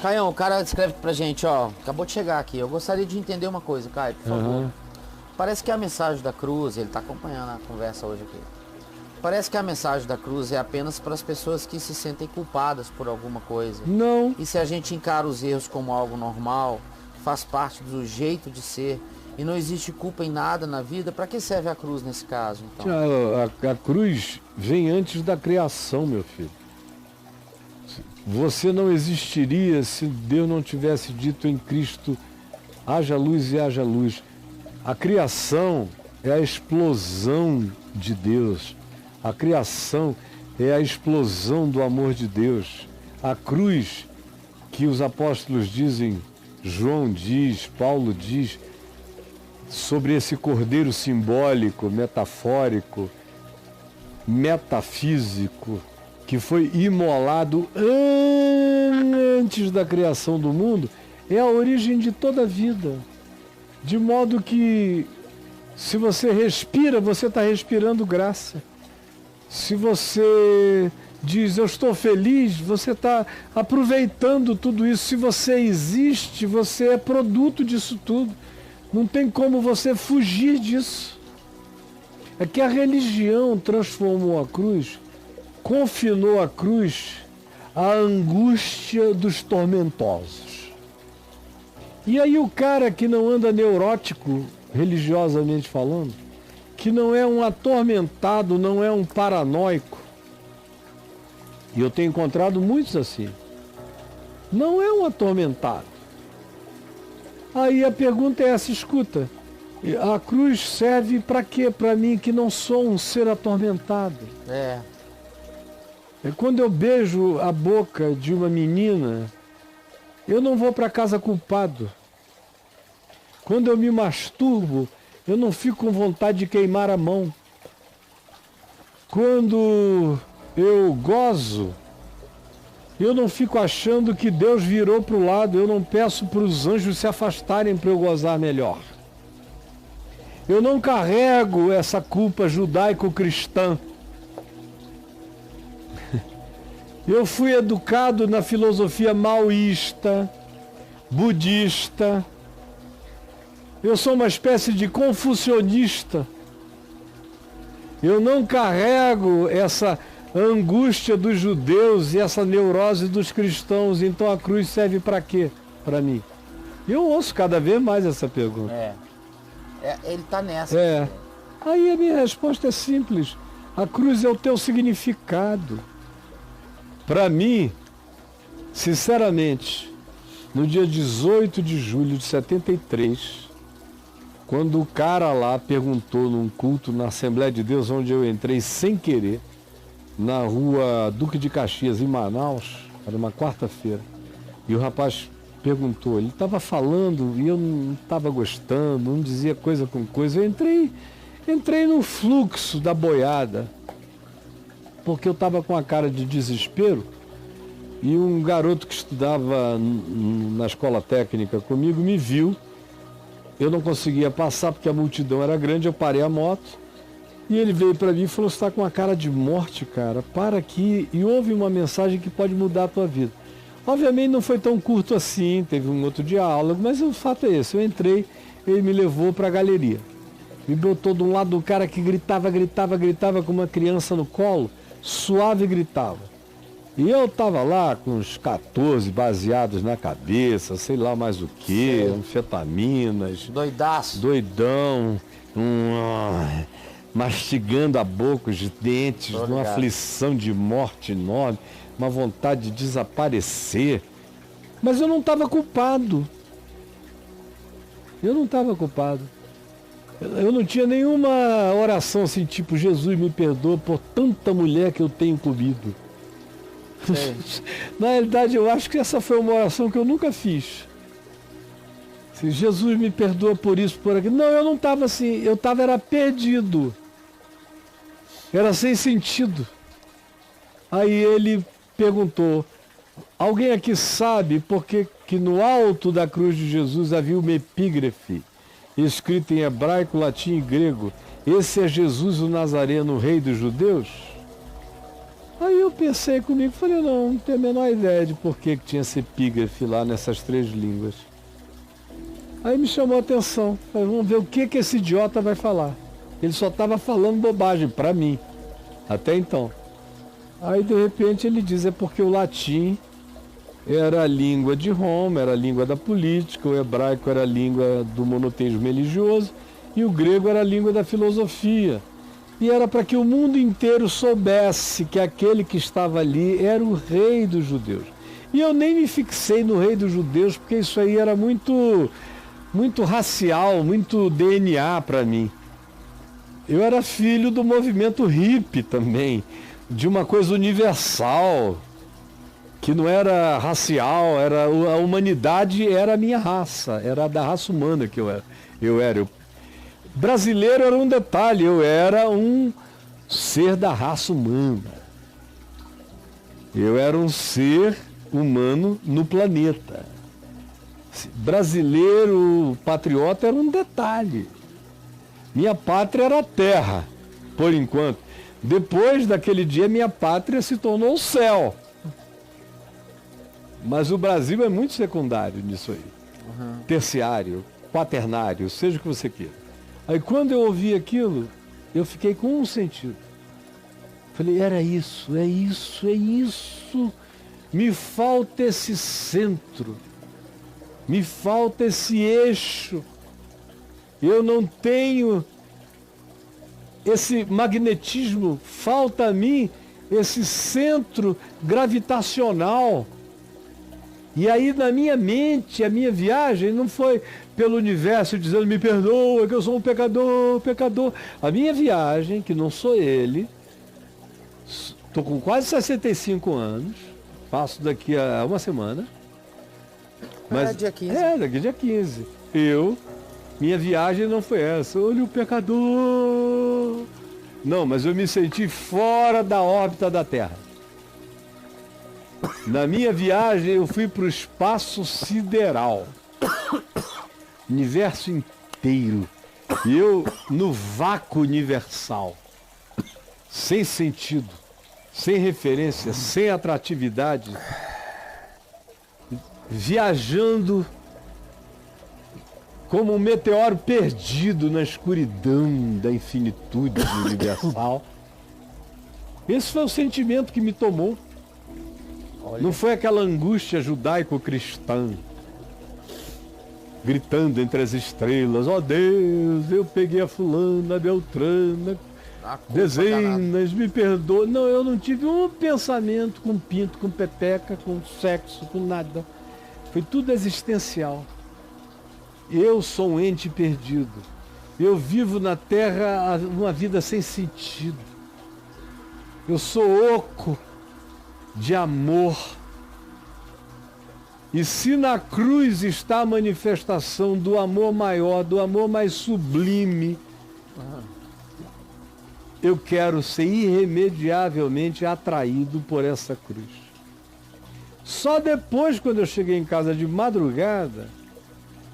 Caião, o cara escreve pra gente, ó, acabou de chegar aqui. Eu gostaria de entender uma coisa, Caio, por favor. Parece que a mensagem da cruz, ele tá acompanhando a conversa hoje aqui. Parece que a mensagem da cruz é apenas para as pessoas que se sentem culpadas por alguma coisa. Não. E se a gente encara os erros como algo normal, faz parte do jeito de ser, e não existe culpa em nada na vida, para que serve a cruz nesse caso, então? A cruz vem antes da criação, meu filho. Você não existiria se Deus não tivesse dito em Cristo, haja luz e haja luz. A criação é a explosão de Deus. A criação é a explosão do amor de Deus. A cruz que os apóstolos dizem, João diz, Paulo diz, sobre esse cordeiro simbólico, metafórico, metafísico, que foi imolado antes da criação do mundo, é a origem de toda a vida. De modo que, se você respira, você está respirando graça. Se você diz, eu estou feliz, você está aproveitando tudo isso. Se você existe, você é produto disso tudo. Não tem como você fugir disso. É que a religião transformou a cruz, confinou a cruz à angústia dos tormentosos. E aí o cara que não anda neurótico, religiosamente falando, que não é um atormentado, não é um paranoico, e eu tenho encontrado muitos assim, não é um atormentado. Aí a pergunta é essa, escuta, a cruz serve para quê? Para mim que não sou um ser atormentado. É quando eu beijo a boca de uma menina, eu não vou para casa culpado. Quando eu me masturbo, eu não fico com vontade de queimar a mão. Quando eu gozo, eu não fico achando que Deus virou para o lado, eu não peço para os anjos se afastarem para eu gozar melhor. Eu não carrego essa culpa judaico-cristã. Eu fui educado na filosofia maoísta, budista. Eu sou uma espécie de confucionista. Eu não carrego essa angústia dos judeus e essa neurose dos cristãos. Então a cruz serve para quê? Para mim. Eu ouço cada vez mais essa pergunta. Ele está nessa. Aí a minha resposta é simples. A cruz é o teu significado. Para mim, sinceramente, no dia 18 de julho de 73, quando o cara lá perguntou num culto na Assembleia de Deus, onde eu entrei sem querer, na rua Duque de Caxias, em Manaus, era uma quarta-feira, e o rapaz perguntou, ele estava falando e eu não estava gostando, não dizia coisa com coisa, eu entrei no fluxo da boiada, porque eu estava com a cara de desespero, e um garoto que estudava na escola técnica comigo me viu. Eu não conseguia passar porque a multidão era grande, eu parei a moto, e ele veio para mim e falou, você está com a cara de morte, cara, para aqui e ouve uma mensagem que pode mudar a tua vida. Obviamente não foi tão curto assim, teve um outro diálogo, mas o fato é esse, eu entrei, ele me levou para a galeria. Me botou de um lado do cara que gritava com uma criança no colo, suave gritava. E eu tava lá com uns 14 baseados na cabeça, sei lá mais o que, anfetaminas. Doidaço. Doidão, mastigando a boca, os dentes, numa aflição de morte enorme, uma vontade de desaparecer. Mas eu não estava culpado. Eu não tinha nenhuma oração assim, tipo, Jesus me perdoa por tanta mulher que eu tenho comido. Na realidade, eu acho que essa foi uma oração que eu nunca fiz. Assim, Jesus me perdoa por isso, por aquilo. Não, eu não estava assim, eu era perdido. Era sem sentido. Aí ele perguntou, alguém aqui sabe por que no alto da cruz de Jesus havia uma epígrafe, escrita em hebraico, latim e grego, esse é Jesus o Nazareno, rei dos judeus? Aí eu pensei comigo, falei, não tenho a menor ideia de por que tinha esse epígrafe lá nessas 3 línguas. Aí me chamou a atenção, falei, vamos ver o que esse idiota vai falar. Ele só estava falando bobagem para mim, até então. Aí de repente ele diz, é porque o latim era a língua de Roma, era a língua da política, o hebraico era a língua do monoteísmo religioso e o grego era a língua da filosofia. E era para que o mundo inteiro soubesse que aquele que estava ali era o rei dos judeus. E eu nem me fixei no rei dos judeus, porque isso aí era muito racial, muito DNA para mim. Eu era filho do movimento hippie também, de uma coisa universal, que não era racial, a humanidade era a minha raça, era da raça humana que eu era. Brasileiro era um detalhe, eu era um ser da raça humana. Eu era um ser humano no planeta. Brasileiro, patriota era um detalhe. Minha pátria era a terra, por enquanto. Depois daquele dia, minha pátria se tornou o céu. Mas o Brasil é muito secundário nisso aí. Terciário, quaternário, seja o que você queira. Aí quando eu ouvi aquilo, eu fiquei com um sentido. Falei, era isso, é isso, é isso. Me falta esse centro. Me falta esse eixo. Eu não tenho esse magnetismo, falta a mim esse centro gravitacional. E aí na minha mente, a minha viagem não foi pelo universo dizendo me perdoa, que eu sou um pecador, pecador. A minha viagem, que não sou ele, estou com quase 65 anos, passo daqui a uma semana. Mas, dia 15. Daqui a dia 15. Minha viagem não foi essa. Olha o pecador. Não, mas eu me senti fora da órbita da Terra. Na minha viagem eu fui para o espaço sideral. Universo inteiro. E eu no vácuo universal. Sem sentido, sem referência, sem atratividade. Viajando como um meteoro perdido na escuridão da infinitude universal. Esse foi o sentimento que me tomou. Olha. Não foi aquela angústia judaico-cristã, gritando entre as estrelas, ó Deus, eu peguei a fulana, a beltrana, dezenas, me perdoa. Não, eu não tive um pensamento com pinto, com peteca, com sexo, com nada. Foi tudo existencial. Eu sou um ente perdido. Eu vivo na Terra uma vida sem sentido. Eu sou oco de amor. E se na cruz está a manifestação do amor maior, do amor mais sublime, eu quero ser irremediavelmente atraído por essa cruz. Só depois, quando eu cheguei em casa de madrugada,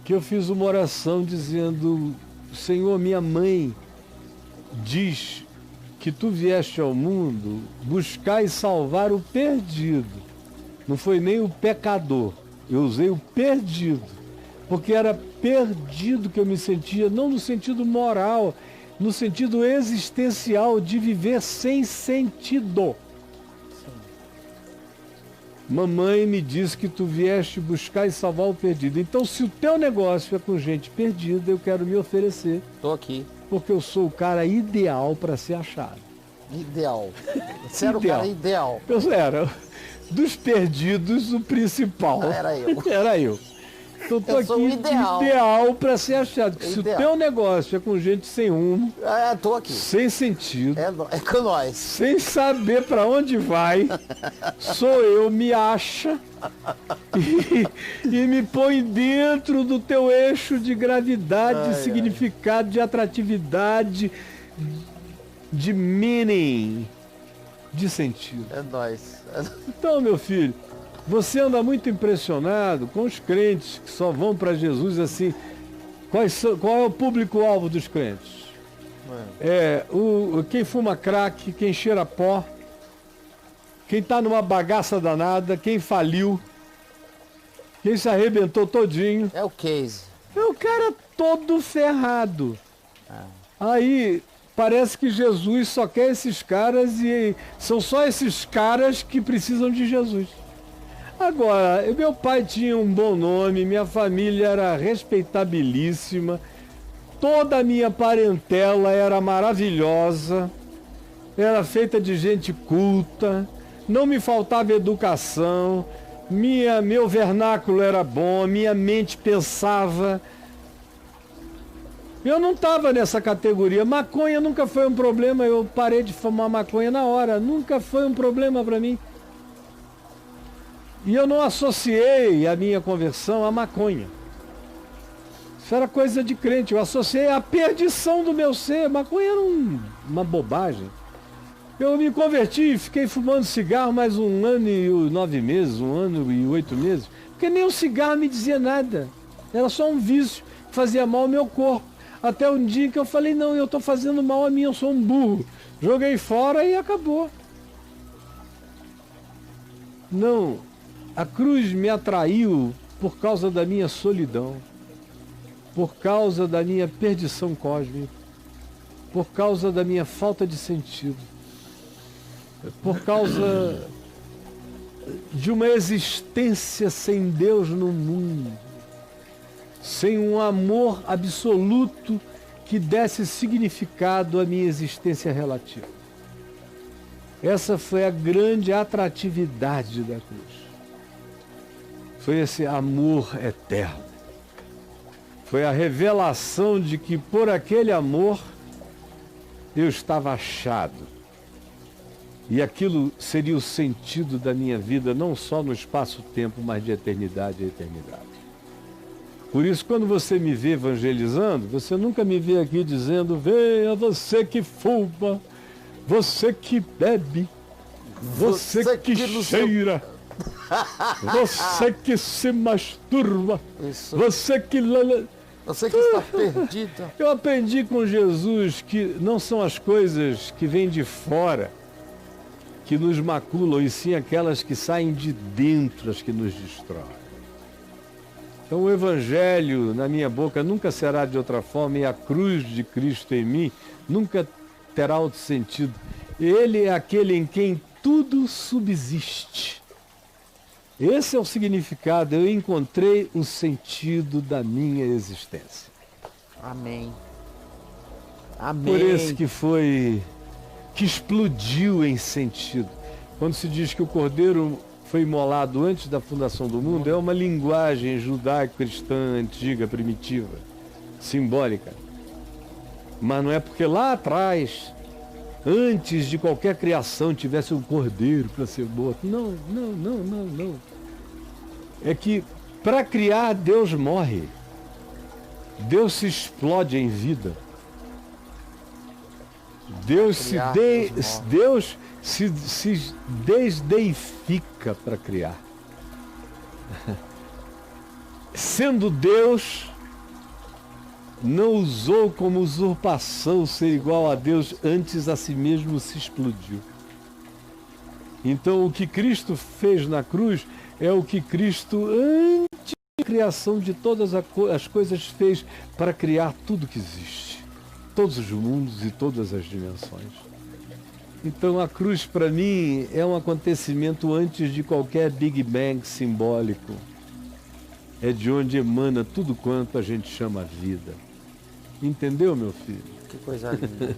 que eu fiz uma oração dizendo, Senhor, minha mãe diz que tu vieste ao mundo buscar e salvar o perdido. Não foi nem o pecador, eu usei o perdido, porque era perdido que eu me sentia, não no sentido moral, no sentido existencial de viver sem sentido. Mamãe me disse que tu vieste buscar e salvar o perdido. Então, se o teu negócio é com gente perdida, eu quero me oferecer. Tô aqui. Porque eu sou o cara ideal para ser achado. Ideal. Você era o cara ideal. Eu era. Dos perdidos, o principal. Era eu. Era eu. Então, tô aqui ideal para ser achado. Se o teu negócio é com gente sem rumo, tô aqui. Sem sentido, é com nós. Sem saber para onde vai, sou eu, me acha e me põe dentro do teu eixo de gravidade, de significado, de atratividade, de meaning, de sentido. É nóis. Então, meu filho, você anda muito impressionado com os crentes que só vão para Jesus assim. Qual é o público-alvo dos crentes? Quem fuma crack, quem cheira pó, quem está numa bagaça danada, quem faliu, quem se arrebentou todinho. É o case. É o cara todo ferrado. Aí parece que Jesus só quer esses caras e são só esses caras que precisam de Jesus. Agora, meu pai tinha um bom nome, minha família era respeitabilíssima, toda a minha parentela era maravilhosa, era feita de gente culta, não me faltava educação, meu vernáculo era bom, minha mente pensava. Eu não estava nessa categoria. Maconha nunca foi um problema, eu parei de fumar maconha na hora, nunca foi um problema para mim. E eu não associei a minha conversão à maconha. Isso era coisa de crente. Eu associei à perdição do meu ser. Maconha era uma bobagem. Eu me converti e fiquei fumando cigarro mais 1 ano e 9 meses, 1 ano e 8 meses. Porque nem o cigarro me dizia nada. Era só um vício que fazia mal ao meu corpo. Até um dia que eu falei, não, eu estou fazendo mal a mim, eu sou um burro. Joguei fora e acabou. Não. A cruz me atraiu por causa da minha solidão, por causa da minha perdição cósmica, por causa da minha falta de sentido, por causa de uma existência sem Deus no mundo, sem um amor absoluto que desse significado à minha existência relativa. Essa foi a grande atratividade da cruz. Foi esse amor eterno. Foi a revelação de que por aquele amor eu estava achado. E aquilo seria o sentido da minha vida, não só no espaço-tempo, mas de eternidade a eternidade. Por isso, quando você me vê evangelizando, você nunca me vê aqui dizendo, venha você que fuma, você que bebe, você que cheira. Você que se masturba, Isso. você que está perdido. Eu aprendi com Jesus que não são as coisas que vêm de fora que nos maculam, e sim aquelas que saem de dentro as que nos destroem. Então o Evangelho na minha boca nunca será de outra forma, e a cruz de Cristo em mim nunca terá outro sentido. Ele é aquele em quem tudo subsiste. Esse é o significado. Eu encontrei o sentido da minha existência. Amém. Amém. Por esse que explodiu em sentido. Quando se diz que o Cordeiro foi imolado antes da fundação do mundo, é uma linguagem judaico-cristã antiga, primitiva, simbólica. Mas não é porque lá atrás, antes de qualquer criação, tivesse um cordeiro para ser morto. Não. É que para criar, Deus morre. Deus se explode em vida. Deus se desdeifica para criar. Sendo Deus, não usou como usurpação ser igual a Deus, antes a si mesmo se explodiu. Então o que Cristo fez na cruz é o que Cristo, antes da criação de todas as coisas, fez para criar tudo que existe. Todos os mundos e todas as dimensões. Então a cruz para mim é um acontecimento antes de qualquer Big Bang simbólico. É de onde emana tudo quanto a gente chama vida. Entendeu, meu filho? Que coisa linda.